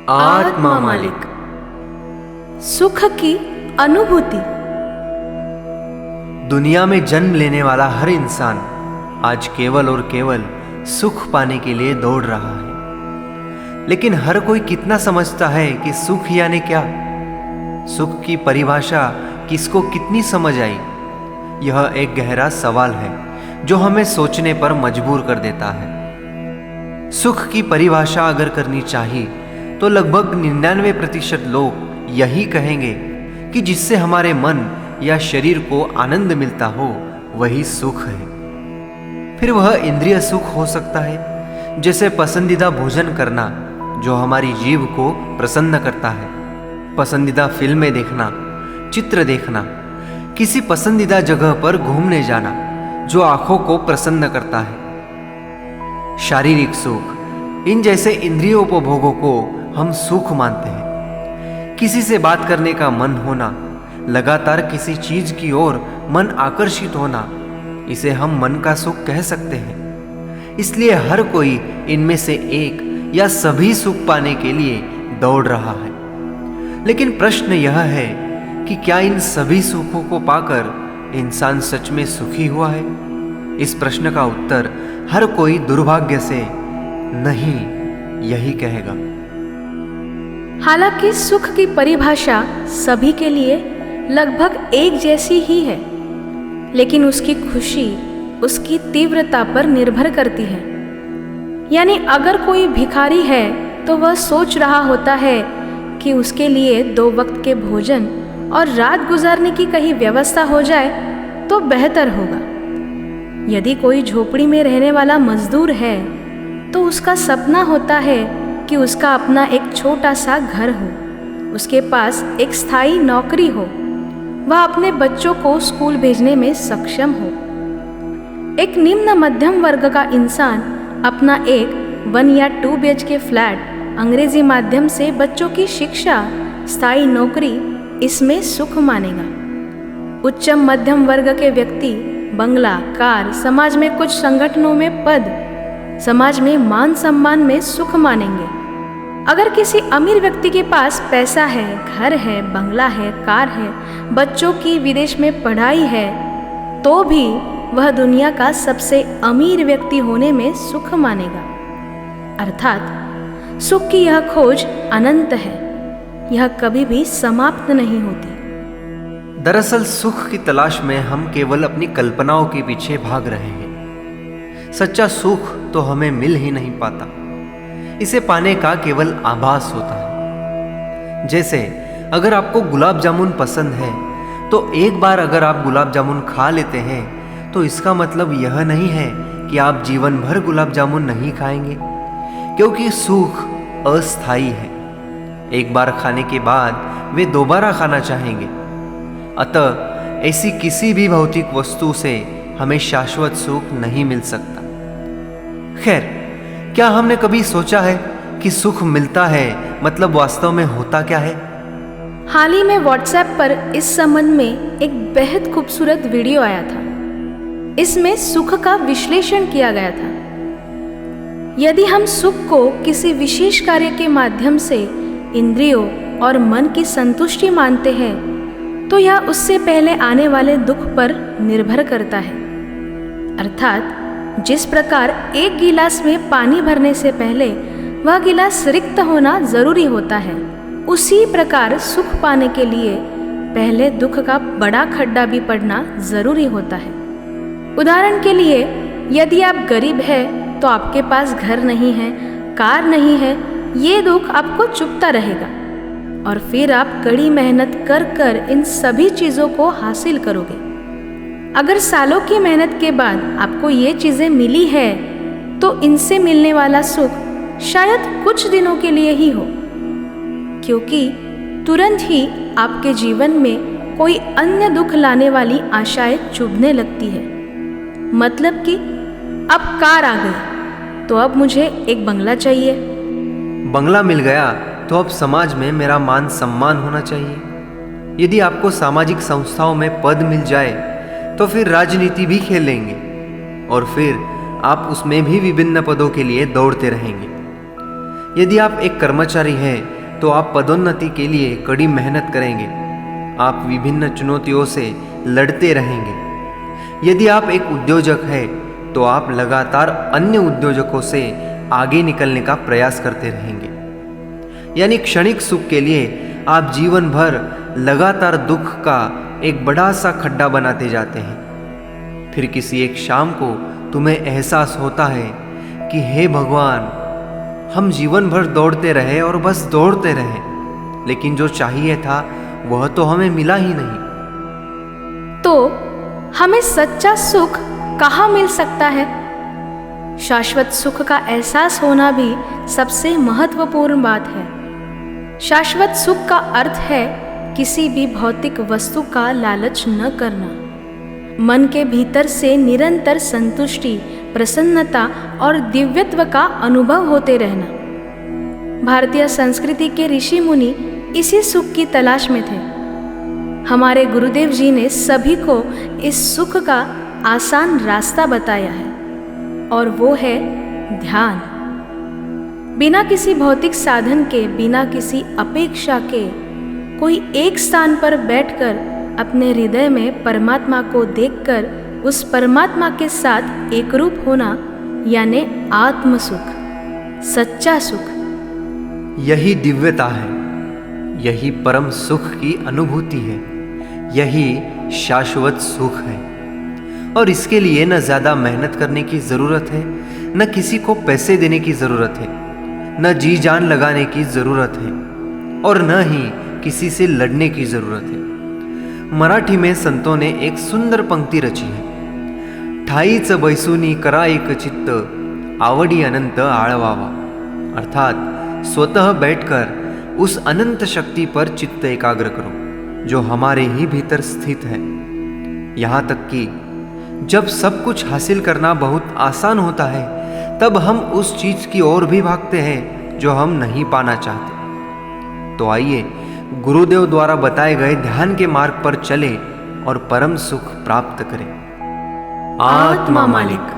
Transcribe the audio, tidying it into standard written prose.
आत्मा मालिक। सुख की अनुभूति। दुनिया में जन्म लेने वाला हर इंसान आज केवल और केवल सुख पाने के लिए दौड़ रहा है। लेकिन हर कोई कितना समझता है कि सुख यानी क्या? सुख की परिभाषा किसको कितनी समझ आई? यह एक गहरा सवाल है जो हमें सोचने पर मजबूर कर देता है। सुख की परिभाषा अगर करनी चाहिए तो लगभग 99% लोग यही कहेंगे कि जिससे हमारे मन या शरीर को आनंद मिलता हो वही सुख है। फिर वह इंद्रिय सुख हो सकता है, जैसे पसंदीदा भोजन करना जो हमारी जीभ को प्रसन्न करता है, पसंदीदा फिल्में देखना, चित्र देखना, किसी पसंदीदा जगह पर घूमने जाना जो आंखों को प्रसन्न करता है। शारीरिक सुख, इन जैसे इंद्रिय उपभोगों को हम सुख मानते हैं। किसी से बात करने का मन होना, लगातार किसी चीज की ओर मन आकर्षित होना, इसे हम मन का सुख कह सकते हैं। इसलिए हर कोई इनमें से एक या सभी सुख पाने के लिए दौड़ रहा है। लेकिन प्रश्न यह है कि क्या इन सभी सुखों को पाकर इंसान सच में सुखी हुआ है? इस प्रश्न का उत्तर हर कोई दुर्भाग्य से नहीं यही कहेगा। हालांकि सुख की परिभाषा सभी के लिए लगभग एक जैसी ही है, लेकिन उसकी खुशी उसकी तीव्रता पर निर्भर करती है। यानी अगर कोई भिखारी है तो वह सोच रहा होता है कि उसके लिए 2 वक्त के भोजन और रात गुजारने की कहीं व्यवस्था हो जाए तो बेहतर होगा। यदि कोई झोपड़ी में रहने वाला मजदूर है तो उसका सपना होता है कि उसका अपना एक छोटा सा घर हो, उसके पास एक स्थायी नौकरी हो, वह अपने बच्चों को स्कूल भेजने में सक्षम हो। एक निम्न मध्यम वर्ग का इंसान अपना एक 1 या 2 BHK फ्लैट, अंग्रेजी माध्यम से बच्चों की शिक्षा, स्थायी नौकरी, इसमें सुख मानेगा। उच्चम मध्यम वर्ग के व्यक्ति बंगला, कार, समाज में कुछ संगठनों में पद, समाज में मान सम्मान में सुख मानेंगे। अगर किसी अमीर व्यक्ति के पास पैसा है, घर है, बंगला है, कार है, बच्चों की विदेश में पढ़ाई है, तो भी वह दुनिया का सबसे अमीर व्यक्ति होने में सुख मानेगा। अर्थात सुख की यह खोज अनंत है, यह कभी भी समाप्त नहीं होती। दरअसल सुख की तलाश में हम केवल अपनी कल्पनाओं के पीछे भाग रहे हैं। सच्चा सुख तो हमें मिल ही नहीं पाता, इसे पाने का केवल आभास होता है। जैसे अगर आपको गुलाब जामुन पसंद है तो एक बार अगर आप गुलाब जामुन खा लेते हैं तो इसका मतलब यह नहीं है कि आप जीवन भर गुलाब जामुन नहीं खाएंगे, क्योंकि सुख अस्थायी है। एक बार खाने के बाद वे दोबारा खाना चाहेंगे। अतः ऐसी किसी भी भौतिक वस्तु से हमें शाश्वत सुख नहीं मिल सकता। खैर, क्या हमने कभी सोचा है कि सुख मिलता है मतलब वास्तव में होता क्या है? हाल ही में व्हाट्सएप पर इस संबंध में एक बेहद खूबसूरत वीडियो आया था। इसमें सुख का विश्लेषण किया गया था। यदि हम सुख को किसी विशेष कार्य के माध्यम से इंद्रियों और मन की संतुष्टि मानते हैं तो यह उससे पहले आने वाले दुख पर निर्भर करता है। अर्थात जिस प्रकार एक गिलास में पानी भरने से पहले वह गिलास रिक्त होना जरूरी होता है, उसी प्रकार सुख पाने के लिए पहले दुख का बड़ा खड्डा भी पड़ना जरूरी होता है। उदाहरण के लिए, यदि आप गरीब हैं तो आपके पास घर नहीं है, कार नहीं है, ये दुख आपको चुभता रहेगा और फिर आप कड़ी मेहनत कर कर इन सभी चीज़ों को हासिल करोगे। अगर सालों की मेहनत के बाद आपको ये चीज़ें मिली है तो इनसे मिलने वाला सुख शायद कुछ दिनों के लिए ही हो, क्योंकि तुरंत ही आपके जीवन में कोई अन्य दुख लाने वाली आशाएं चुभने लगती है। मतलब कि अब कार आ गई तो अब मुझे एक बंगला चाहिए, बंगला मिल गया तो अब समाज में मेरा मान सम्मान होना चाहिए। यदि आपको सामाजिक संस्थाओं में पद मिल जाए तो फिर राजनीति भी खेलेंगे और फिर आप उसमें भी विभिन्न पदों के लिए दौड़ते रहेंगे। यदि आप एक कर्मचारी हैं तो आप पदोन्नति के लिए कड़ी मेहनत करेंगे। आप विभिन्न चुनौतियों से लड़ते रहेंगे। यदि आप एक उद्योजक हैं तो आप लगातार अन्य उद्योजकों से आगे निकलने का प्रयास करते रहेंगे। यानी क्षणिक सुख के लिए आप जीवन भर लगातार दुख का एक बड़ा सा खड्डा बनाते जाते हैं। फिर किसी एक शाम को तुम्हें एहसास होता है कि हे भगवान, हम जीवन भर दौड़ते रहे और बस दौड़ते रहे, लेकिन जो चाहिए था वह तो हमें मिला ही नहीं। तो हमें सच्चा सुख कहाँ मिल सकता है? शाश्वत सुख का एहसास होना भी सबसे महत्वपूर्ण बात है। शाश्वत सुख का अर्थ है किसी भी भौतिक वस्तु का लालच न करना, मन के भीतर से निरंतर संतुष्टि, प्रसन्नता और दिव्यत्व का अनुभव होते रहना। भारतीय संस्कृति के ऋषि मुनि इसी सुख की तलाश में थे। हमारे गुरुदेव जी ने सभी को इस सुख का आसान रास्ता बताया है, और वो है ध्यान। बिना किसी भौतिक साधन के, बिना किसी अपेक्षा के, कोई एक स्थान पर बैठकर अपने हृदय में परमात्मा को देखकर उस परमात्मा के साथ एकरूप होना, यानी आत्म सुख, सच्चा सुख। यही दिव्यता है, यही परम सुख की अनुभूति है, यही शाश्वत सुख है। और इसके लिए न ज़्यादा मेहनत करने की ज़रूरत है, न किसी को पैसे देने की ज़रूरत है, न जी जान लगाने की ज़रूरत है, और न ही किसी से लड़ने की ज़रूरत है। मराठी में संतों ने एक सुंदर पंक्ति रची है, ठाईच बैसुनी करा एक चित्त, आवडी अनंत आळवावा। अर्थात स्वतः बैठकर उस अनंत शक्ति पर चित्त एकाग्र करो जो हमारे ही भीतर स्थित है। यहाँ तक कि जब सब कुछ हासिल करना बहुत आसान होता है, तब हम उस चीज की ओर भी भागते हैं जो हम नहीं पाना चाहते। तो आइए गुरुदेव द्वारा बताए गए ध्यान के मार्ग पर चले और परम सुख प्राप्त करें। आत्मा मालिक।